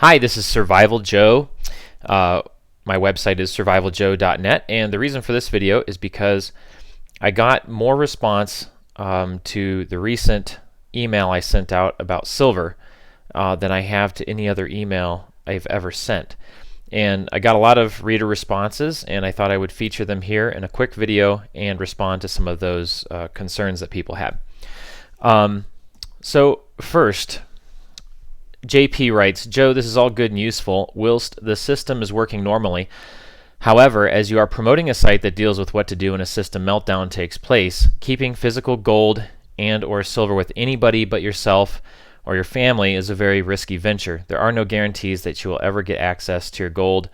Hi, this is Survival Joe. My website is survivaljoe.net, and the reason for this video is because I got more response to the recent email I sent out about silver than I have to any other email I've ever sent. And I got a lot of reader responses, and I thought I would feature them here in a quick video and respond to some of those concerns that people had. So first, JP writes, Joe, this is all good and useful whilst the system is working normally. However, as you are promoting a site that deals with what to do when a system meltdown takes place, keeping physical gold and or silver with anybody but yourself or your family is a very risky venture. There are no guarantees that you will ever get access to your gold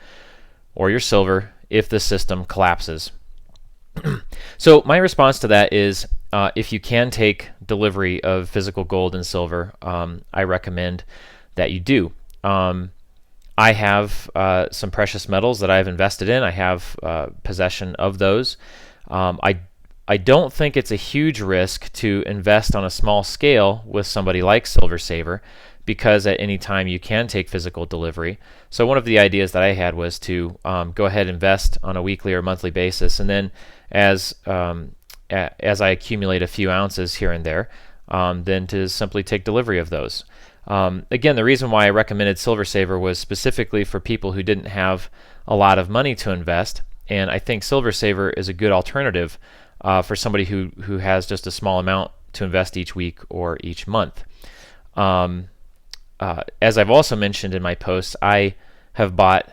or your silver if the system collapses. So my response to that is, if you can take delivery of physical gold and silver, I recommend that you do. I have some precious metals that I've invested in. I have possession of those. I don't think it's a huge risk to invest on a small scale with somebody like Silver Saver, because at any time you can take physical delivery. So one of the ideas that I had was to go ahead and invest on a weekly or monthly basis, and then as I accumulate a few ounces here and there, then to simply take delivery of those. Again, the reason why I recommended Silver Saver was specifically for people who didn't have a lot of money to invest, and I think Silver Saver is a good alternative for somebody who has just a small amount to invest each week or each month. As I've also mentioned in my posts, I have bought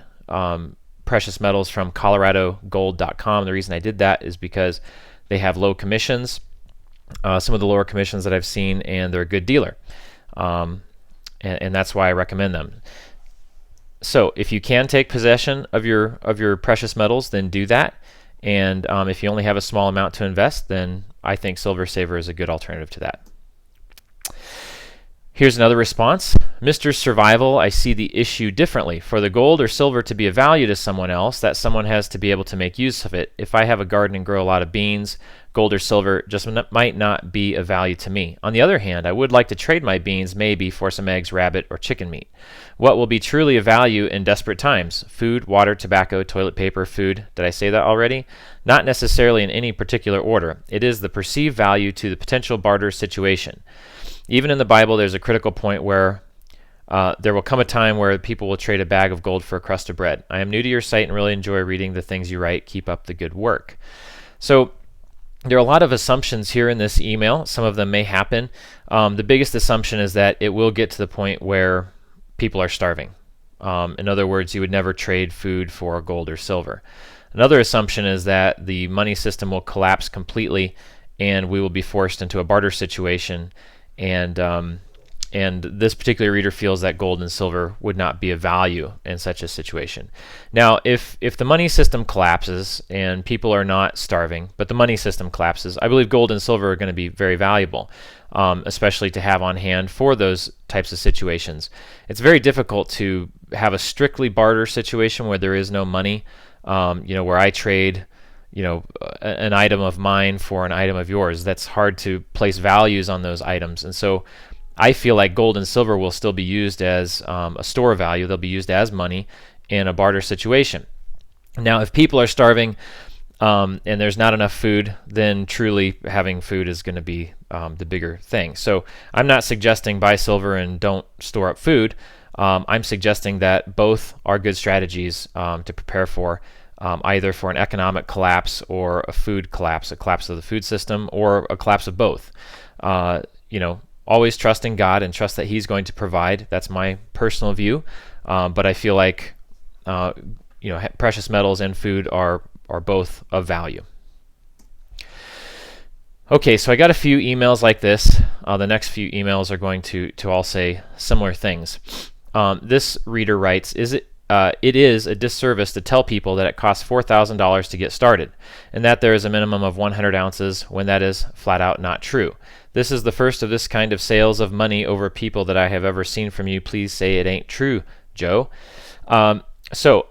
precious metals from coloradogold.com. The reason I did that is because they have low commissions, some of the lower commissions that I've seen, and they're a good dealer. And that's why I recommend them. So if you can take possession of your precious metals, then do that. And if you only have a small amount to invest, then I think Silver Saver is a good alternative to that. Here's another response. Mr. Survival, I see the issue differently. For the gold or silver to be of value to someone else, that someone has to be able to make use of it. If I have a garden and grow a lot of beans, gold or silver just might not be of value to me. On the other hand, I would like to trade my beans maybe for some eggs, rabbit, or chicken meat. What will be truly of value in desperate times? Food, water, tobacco, toilet paper, food. Did I say that already? Not necessarily in any particular order. It is the perceived value to the potential barter situation. Even in the Bible, there's a critical point where there will come a time where people will trade a bag of gold for a crust of bread. I am new to your site and really enjoy reading the things you write. Keep up the good work. So there are a lot of assumptions here in this email. Some of them may happen. The biggest assumption is that it will get to the point where people are starving. In other words, you would never trade food for gold or silver. Another assumption is that the money system will collapse completely and we will be forced into a barter situation. And this particular reader feels that gold and silver would not be of value in such a situation. Now, if the money system collapses and people are not starving, but the money system collapses, I believe gold and silver are going to be very valuable, especially to have on hand for those types of situations. It's very difficult to have a strictly barter situation where there is no money, where I trade an item of mine for an item of yours. That's hard to place values on those items. And so I feel like gold and silver will still be used as a store of value. They'll be used as money in a barter situation. Now, if people are starving and there's not enough food, then truly having food is going to be the bigger thing. So I'm not suggesting buy silver and don't store up food. I'm suggesting that both are good strategies to prepare for. Either for an economic collapse or a food collapse, a collapse of the food system, or a collapse of both. Always trust in God and trust that He's going to provide. That's my personal view. But I feel like precious metals and food are both of value. Okay, so I got a few emails like this. The next few emails are going to all say similar things. This reader writes, it is a disservice to tell people that it costs $4,000 to get started, and that there is a minimum of 100 ounces when that is flat out not true. This is the first of this kind of sales of money over people that I have ever seen from you. Please say it ain't true, Joe. So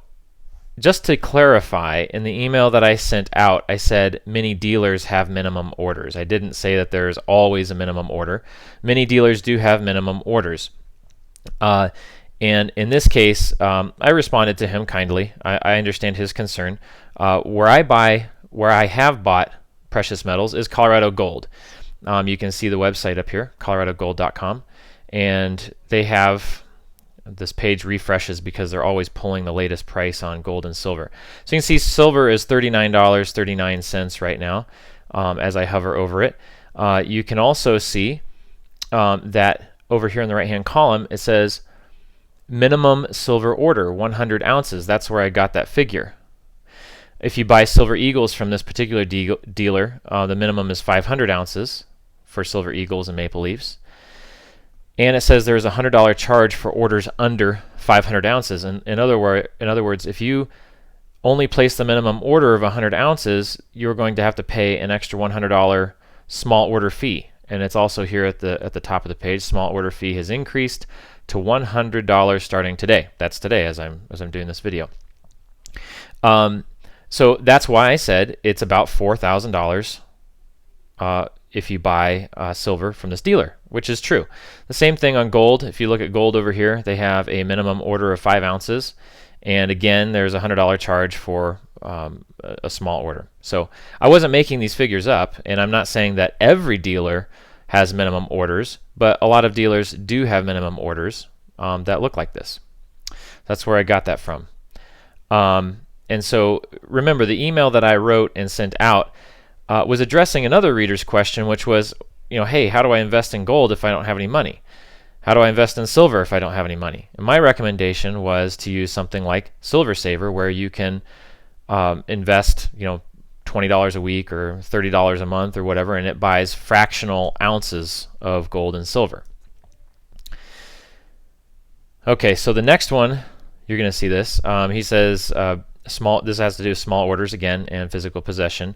just to clarify, in the email that I sent out, I said many dealers have minimum orders. I didn't say that there's always a minimum order. Many dealers do have minimum orders. And in this case, I responded to him kindly. I understand his concern. Where I have bought precious metals is Colorado Gold. You can see the website up here, coloradogold.com, and they have, this page refreshes because they're always pulling the latest price on gold and silver. So you can see silver is $39.39 right now as I hover over it. You can also see that over here in the right hand column it says minimum silver order 100 ounces. That's where I got that figure. If you buy Silver Eagles from this particular dealer, the minimum is 500 ounces for Silver Eagles and Maple Leafs. And it says there's a $100 charge for orders under 500 ounces. And in other words, if you only place the minimum order of 100 ounces, you're going to have to pay an extra $100 small order fee. And it's also here at the top of the page. Small order fee has increased to $100 starting today. That's today as I'm doing this video. So that's why I said it's about $4,000 if you buy silver from this dealer, which is true. The same thing on gold. If you look at gold over here, they have a minimum order of 5 ounces. And again, there's a $100 charge for a small order. So I wasn't making these figures up, and I'm not saying that every dealer has minimum orders, but a lot of dealers do have minimum orders that look like this. That's where I got that from. And so remember, the email that I wrote and sent out was addressing another reader's question, which was, hey, how do I invest in gold if I don't have any money? How do I invest in silver if I don't have any money? And my recommendation was to use something like Silver Saver, where you can invest, $20 a week or $30 a month or whatever, and it buys fractional ounces of gold and silver. Okay, so the next one, you're going to see this. He says, this has to do with small orders again and physical possession.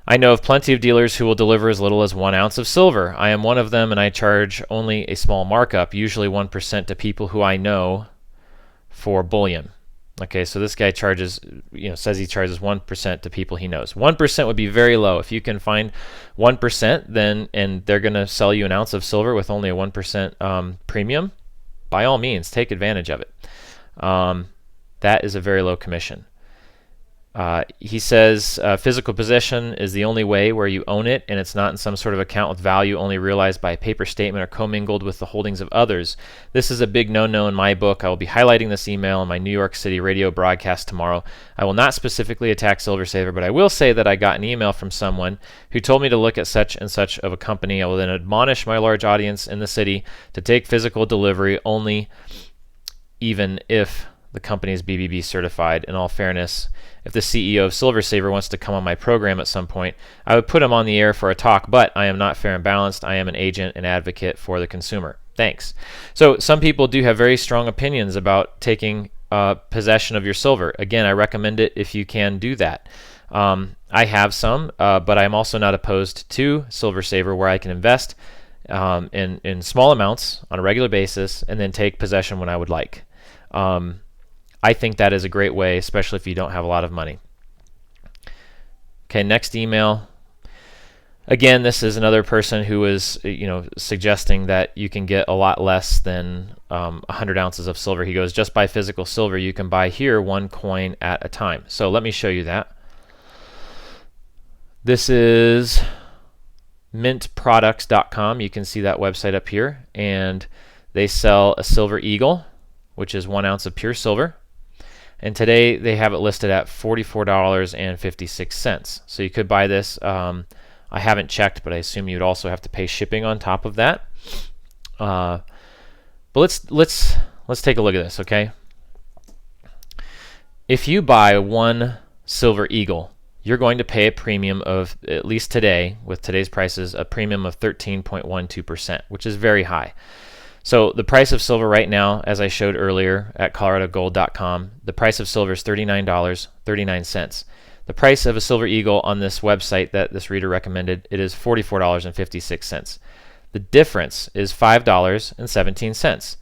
I know of plenty of dealers who will deliver as little as 1 ounce of silver. I am one of them, and I charge only a small markup, usually 1% to people who I know for bullion. Okay, so this guy charges, says he charges 1% to people he knows. 1% would be very low. If you can find 1%, and they're going to sell you an ounce of silver with only a 1% premium, by all means, take advantage of it. That is a very low commission. He says physical possession is the only way where you own it, and it's not in some sort of account with value only realized by a paper statement or commingled with the holdings of others. This is a big no-no in my book. I will be highlighting this email in my New York City radio broadcast tomorrow. I will not specifically attack Silver Saver, but I will say that I got an email from someone who told me to look at such and such of a company. I will then admonish my large audience in the city to take physical delivery only, even if the company is BBB certified. In all fairness, if the CEO of Silver Saver wants to come on my program at some point, I would put him on the air for a talk, but I am not fair and balanced. I am an agent and advocate for the consumer. Thanks. So some people do have very strong opinions about taking possession of your silver. Again, I recommend it if you can do that. I have some, but I'm also not opposed to Silver Saver, where I can invest in small amounts on a regular basis and then take possession when I would like. I think that is a great way, especially if you don't have a lot of money. Okay, next email. Again, this is another person who is, suggesting that you can get a lot less than 100 ounces of silver. He goes, just by physical silver, you can buy here 1 coin at a time. So let me show you that. This is mintproducts.com. You can see that website up here, and they sell a Silver Eagle, which is 1 ounce of pure silver. And today they have it listed at $44.56. So you could buy this. I haven't checked, but I assume you'd also have to pay shipping on top of that. But let's take a look at this, okay? If you buy 1 Silver Eagle, you're going to pay a premium of, at least today, with today's prices, a premium of 13.12%, which is very high. So the price of silver right now, as I showed earlier at coloradogold.com, the price of silver is $39.39. The price of a Silver Eagle on this website that this reader recommended, it is $44.56. The difference is $5.17.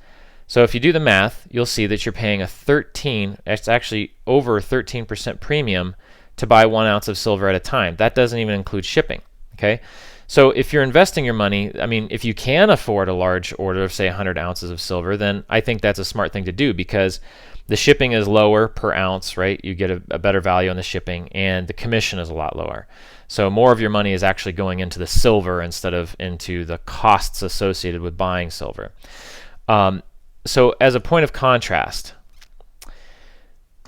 So if you do the math, you'll see that you're paying it's actually over 13% premium to buy 1 ounce of silver at a time. That doesn't even include shipping. Okay, So if you're investing your money, I mean, if you can afford a large order of, say, 100 ounces of silver, then I think that's a smart thing to do, because the shipping is lower per ounce, right? You get a better value on the shipping, and the commission is a lot lower. So more of your money is actually going into the silver instead of into the costs associated with buying silver. So as a point of contrast,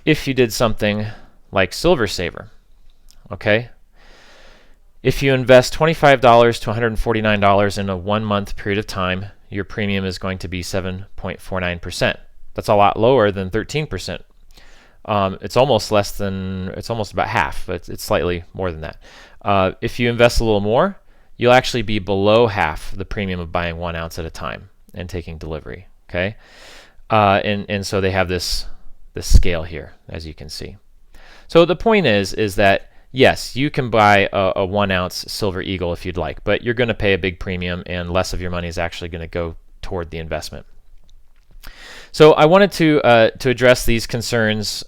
if you did something like Silver Saver, okay? If you invest $25 to $149 in a 1 month period of time, your premium is going to be 7.49%. That's a lot lower than 13%. It's almost about half, but it's slightly more than that. If you invest a little more, you'll actually be below half the premium of buying 1 ounce at a time and taking delivery. Okay, and so they have this scale here, as you can see. So the point is that yes, you can buy a 1 ounce Silver Eagle if you'd like, but you're going to pay a big premium, and less of your money is actually going to go toward the investment. So I wanted to address these concerns,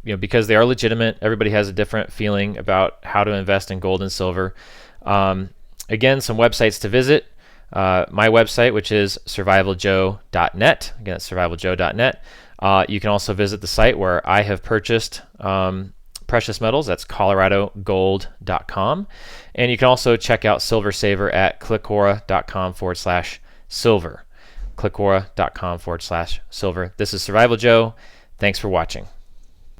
because they are legitimate. Everybody has a different feeling about how to invest in gold and silver. Again, some websites to visit. My website, which is survivaljoe.net. Again, it's survivaljoe.net. You can also visit the site where I have purchased precious metals. That's coloradogold.com. And you can also check out Silver Saver at clickora.com/silver. clickora.com/silver. This is Survival Joe. Thanks for watching.